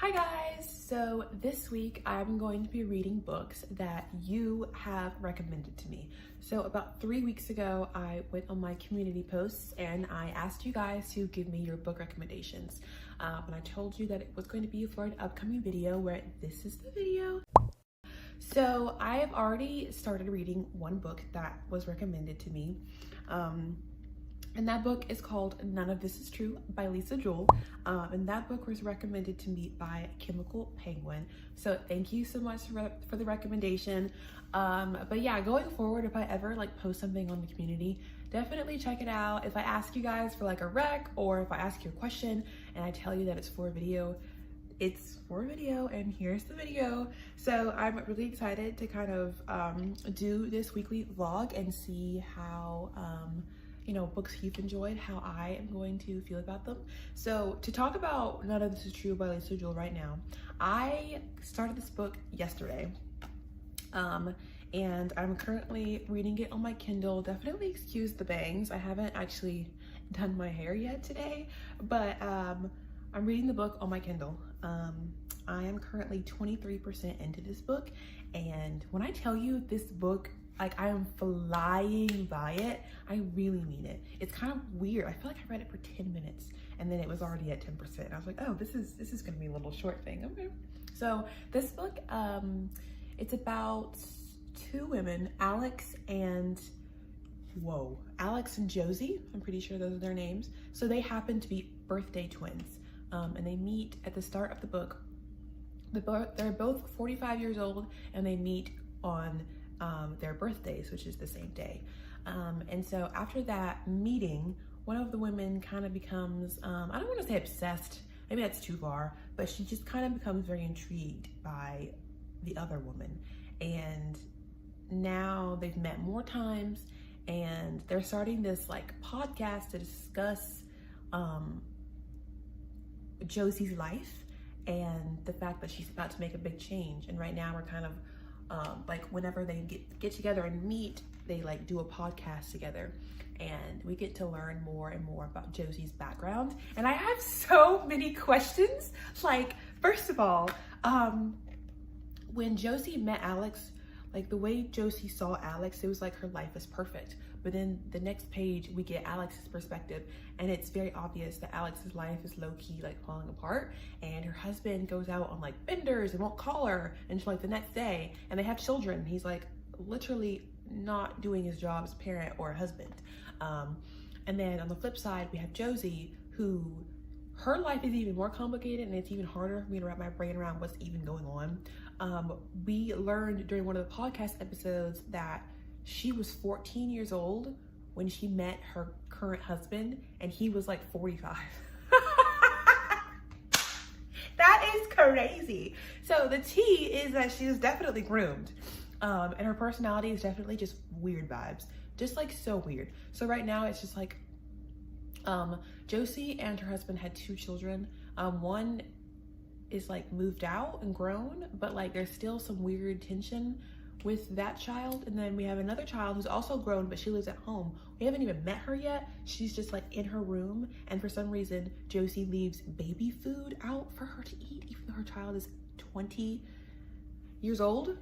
Hi guys! So this week I'm going to be reading books that you have recommended to me. So about 3 weeks ago, I went on my community posts and I asked you guys to give me your book recommendations. And I told you that it was going to be for an upcoming video where this is the video. So I have already started reading one book that was recommended to me. And that book is called None of This Is True by Lisa Jewell. And that book was recommended to me by Chemical Penguin. So thank you so much for the recommendation. But yeah, going forward, if I ever post something on the community, definitely check it out. If I ask you guys for a rec, or if I ask you a question and I tell you that it's for a video, it's for a video, and here's the video. So I'm really excited to kind of do this weekly vlog and see how books you've enjoyed, how I am going to feel about them. So to talk about None of This Is True by Lisa Jewell right now, I started this book yesterday. And I'm currently reading it on my Kindle. Definitely excuse the bangs. I haven't actually done my hair yet today, but I'm reading the book on my Kindle. I am currently 23% into this book, and when I tell you this book, I am flying by it, I really mean it. It's kind of weird. I feel like I read it for 10 minutes and then it was already at 10%. I was like, oh, this is gonna be a little short thing. Okay. So this book, it's about two women, Alex and Josie. I'm pretty sure those are their names. So they happen to be birthday twins. And they meet at the start of the book. They're both 45 years old and they meet on their birthdays, which is the same day. And so after that meeting, one of the women kind of becomes, I don't want to say obsessed, maybe that's too far, but she just kind of becomes very intrigued by the other woman. And now they've met more times and they're starting this podcast to discuss Josie's life and the fact that she's about to make a big change. And right now we're kind of whenever they get together and meet, they do a podcast together, and we get to learn more and more about Josie's background. And I have so many questions. First of all, when Josie met Alex, the way Josie saw Alex, it was her life is perfect. But then the next page, we get Alex's perspective, and it's very obvious that Alex's life is low-key falling apart, and her husband goes out on benders and won't call her until the next day, and they have children. He's literally not doing his job as a parent or a husband. And then on the flip side, we have Josie, who her life is even more complicated, and it's even harder for me to wrap my brain around what's even going on. We learned during one of the podcast episodes that she was 14 years old when she met her current husband, and he was 45. That is crazy. So the tea is that she was definitely groomed, and her personality is definitely just weird vibes, just so weird. So right now it's just Josie and her husband had 2 children. One is moved out and grown, but there's still some weird tension with that child. And then we have another child who's also grown, but she lives at home. We haven't even met her yet. She's just in her room, and for some reason Josie leaves baby food out for her to eat, even though her child is 20 years old.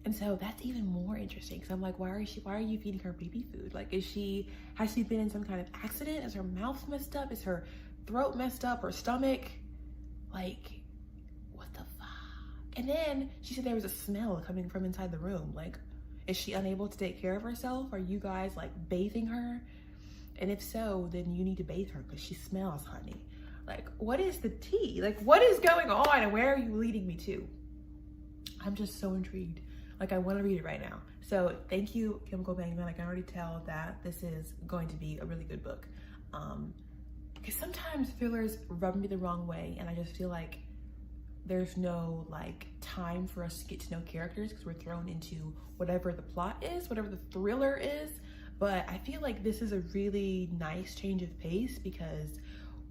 And so that's even more interesting, because I'm why are you feeding her baby food? Has she been in some kind of accident? Is her mouth messed up? Is her throat messed up? Her stomach? What the fuck? And then she said there was a smell coming from inside the room. Is she unable to take care of herself? Are you guys bathing her? And if so, then you need to bathe her because she smells, honey. What is the tea? What is going on, and where are you leading me to? I'm just so intrigued. I want to read it right now. So thank you, Chemical Penguin. I can already tell that this is going to be a really good book. Because sometimes thrillers rub me the wrong way, and I just feel there's no time for us to get to know characters because we're thrown into whatever the plot is, whatever the thriller is. But I feel this is a really nice change of pace, because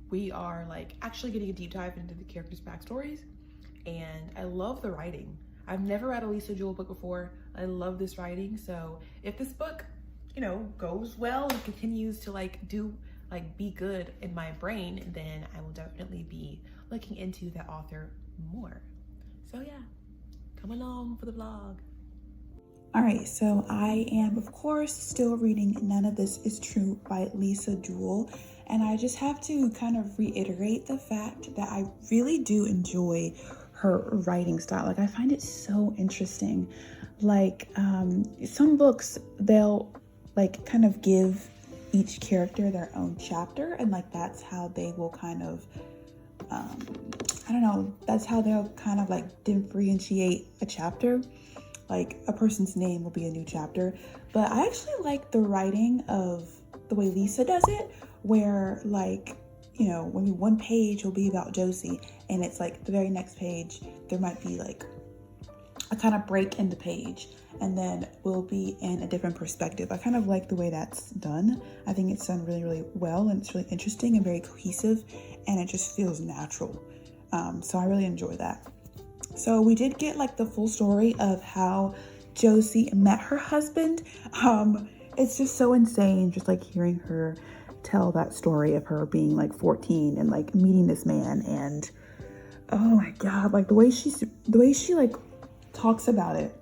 we are actually getting a deep dive into the characters' backstories, and I love the writing. I've never read a Lisa Jewell book before. I love this writing. So if this book, goes well and continues to do like be good in my brain, then I will definitely be looking into that author more. So yeah, come along for the vlog. All right, so I am, of course, still reading None of This Is True by Lisa Jewell. And I just have to kind of reiterate the fact that I really do enjoy her writing style. Like, I find it so interesting. Like, some books, they'll like kind of give each character their own chapter, and like that's how they will kind of I don't know, that's how they'll kind of like differentiate a chapter. Like a person's name will be a new chapter. But I actually like the writing of the way Lisa does it, where like, you know, maybe one page will be about Josie, and it's like the very next page there might be like a kind of break in the page, and then we'll be in a different perspective. I kind of like the way that's done. I think it's done really, really well, and it's really interesting and very cohesive, and it just feels natural. So I really enjoy that. So we did get like the full story of how Josie met her husband. It's just so insane just like hearing her tell that story of her being like 14 and like meeting this man, and oh my god, like the way she like talks about it,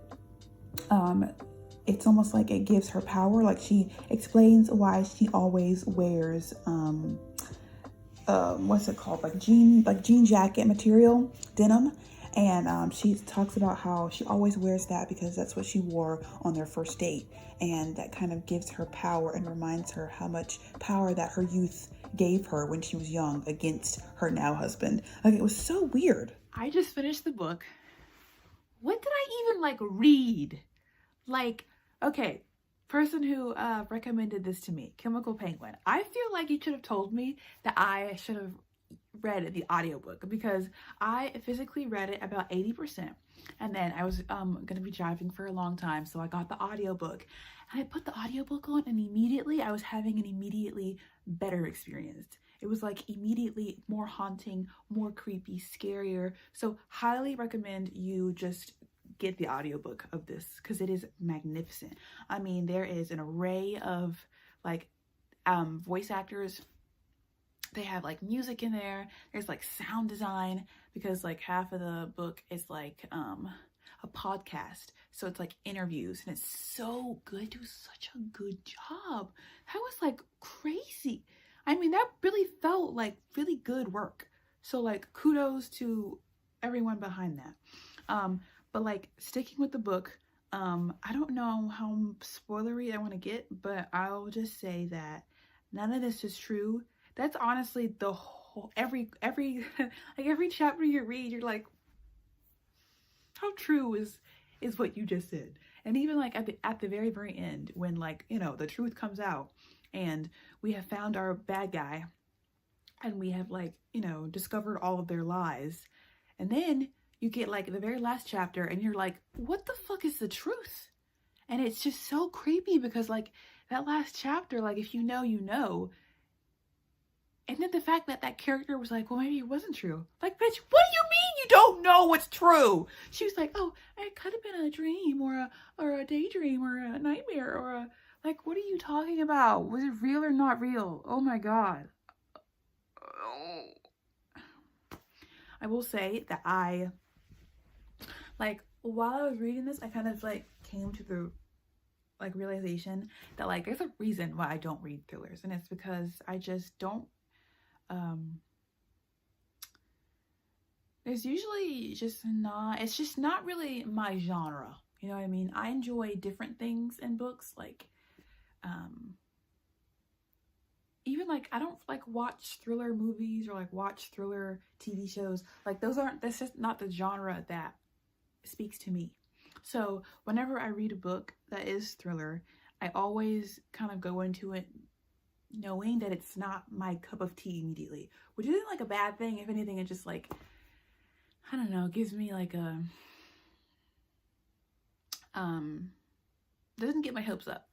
it's almost like it gives her power. Like she explains why she always wears what's it called, like jean jacket material, denim. And she talks about how she always wears that because that's what she wore on their first date, and that kind of gives her power and reminds her how much power that her youth gave her when she was young against her now husband. Like, it was so weird. I just finished the book. What did I even like read? Like, okay, person who recommended this to me, Chemical Penguin. I feel like you should have told me that I should have read the audiobook, because I physically read it about 80%, and then I was gonna be driving for a long time, so I got the audiobook, and I put the audiobook on, and immediately I was having an immediately better experience. It was like immediately more haunting, more creepy, scarier. So highly recommend you just get the audiobook of this, because it is magnificent. I mean, there is an array of like voice actors. They have like music in there. There's like sound design, because like half of the book is like a podcast. So it's like interviews, and it's so good. Do such a good job. That was like crazy. I mean, that really felt like really good work. So like kudos to everyone behind that. But like sticking with the book, I don't know how spoilery I want to get, but I'll just say that none of this is true. That's honestly the whole, every like every chapter you read, you're like, how true is what you just said? And even like at the very end, when like, you know, the truth comes out and we have found our bad guy, and we have like, you know, discovered all of their lies, and then you get like the very last chapter and you're like, what the fuck is the truth? And it's just so creepy, because like that last chapter, like if you know, you know. And then the fact that that character was like, well, maybe it wasn't true. Like, bitch, what do you mean you don't know what's true? She was like, oh, it could have been a dream or a daydream or a nightmare or a, like, what are you talking about? Was it real or not real? Oh my God. I will say that like, while I was reading this, I kind of like came to the like realization that like there's a reason why I don't read thrillers, and it's because I just don't there's usually just not, it's just not really my genre, you know what I mean? I enjoy different things in books, like even like I don't like watch thriller movies or like watch thriller TV shows. Like that's just not the genre that speaks to me. So whenever I read a book that is thriller, I always kind of go into it knowing that it's not my cup of tea immediately, which isn't like a bad thing. If anything, it just like, I don't know, gives me like a doesn't get my hopes up.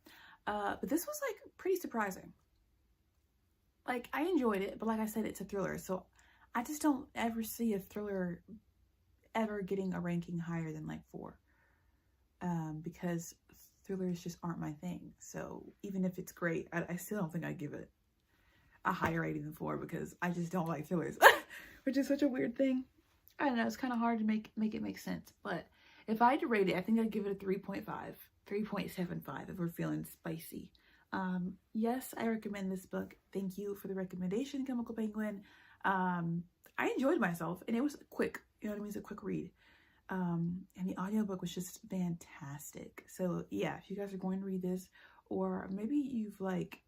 But this was like pretty surprising. Like, I enjoyed it, but like I said, it's a thriller, so I just don't ever see a thriller ever getting a ranking higher than like 4, because thrillers just aren't my thing. So even if it's great, I still don't think I'd give it a higher rating than 4 because I just don't like thrillers, which is such a weird thing. I don't know, it's kind of hard to make it make sense. But if I had to rate it, I think I'd give it a 3.5, 3.75 if we're feeling spicy. Yes, I recommend this book. Thank you for the recommendation, Chemical Penguin. I enjoyed myself, and it was quick. You know what I mean? It's a quick read. And the audiobook was just fantastic. So yeah, if you guys are going to read this, or maybe you've like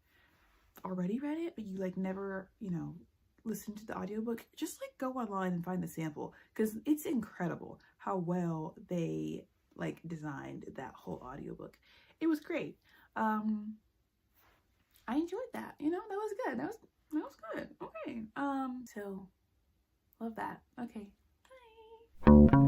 already read it, but you like never, you know, listened to the audiobook, just like go online and find the sample, because it's incredible how well they like designed that whole audiobook. It was great. I enjoyed that. You know, that was good. That was good. Okay. So love that. Okay. Bye.